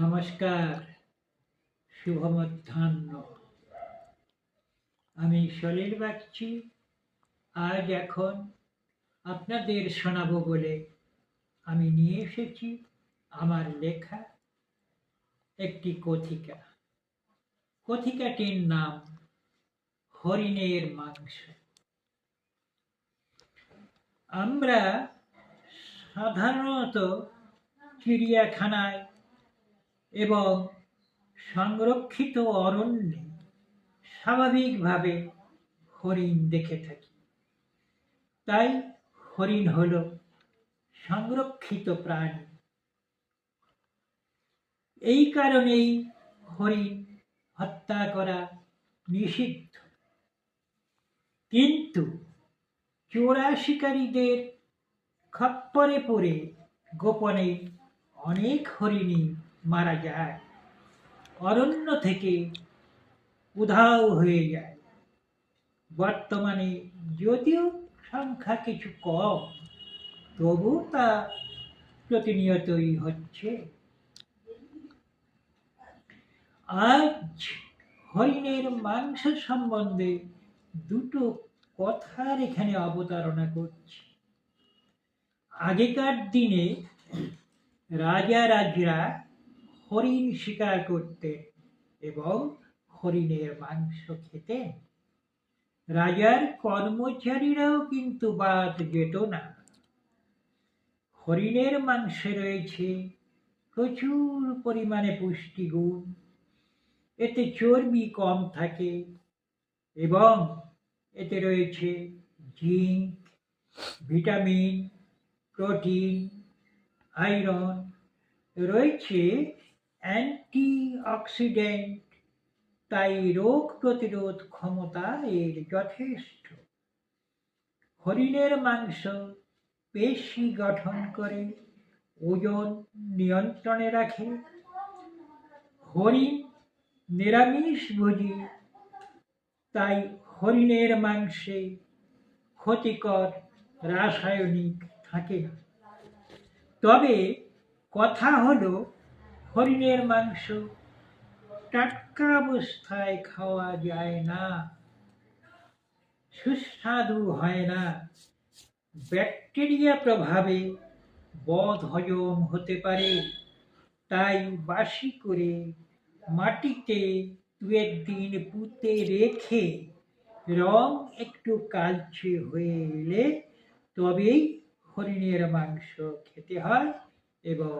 নমস্কার, শুভ মধ্যাহ্ন। আমি সলিল বাগচি। আজ এখন আপনাদের শোনাবো বলে আমি নিয়ে এসেছি আমার লেখা একটি কথিকা। কথিকাটির নাম হরিণের মাংস। আমরা সাধারণত চিড়িয়াখানায় এবং সংরক্ষিত অরণ্যে স্বাভাবিকভাবে হরিণ দেখে থাকি। তাই হরিণ হল সংরক্ষিত প্রাণী। এই কারণেই হরিণ হত্যা করা নিষিদ্ধ। কিন্তু চোরা শিকারীদের খপ্পরে পড়ে গোপনে অনেক হরিণই মারা যায়, অরণ্য থেকে উধাও হয়ে যায়। বর্তমানে যদিও সংখ্যা কিছু কম, তবু তা প্রতিনিয়তই হচ্ছে। আজ হরিণের মাংস সম্বন্ধে দুটো কথার এখানে অবতারণা করছি। আগেকার দিনে রাজারা হরিণ শিকার করতেন এবং হরিণের মাংস খেতেন। রাজার কর্মচারীরাও কিন্তু বাদ যেত না। হরিণের মাংসে রয়েছে প্রচুর পরিমাণে পুষ্টিগুণ, এতে চর্বি কম থাকে এবং এতে রয়েছে জিঙ্ক, ভিটামিন, প্রোটিন, আয়রন, রয়েছে অ্যান্টিঅক্সিডেন্ট। তাই রোগ প্রতিরোধ ক্ষমতা এর যথেষ্ট। হরিণের মাংস পেশি গঠন করে, ওজন নিয়ন্ত্রণে রাখে। হরিণ নিরামিষভোজী, তাই হরিণের মাংসে ক্ষতিকর রাসায়নিক থাকে না। তবে কথা হলো, হরিণের মাংস টাটকা অবস্থায় খাওয়া যায় না, সুস্বাদু হয় না। ব্যাকটেরিয়া প্রভাবে বদহজম হতে পারে। তাই বাসি করে মাটিতে 2-1 দিন পুঁতে রেখে রং একটু কালচে হয়ে এলে তবেই হরিণের মাংস খেতে হয় এবং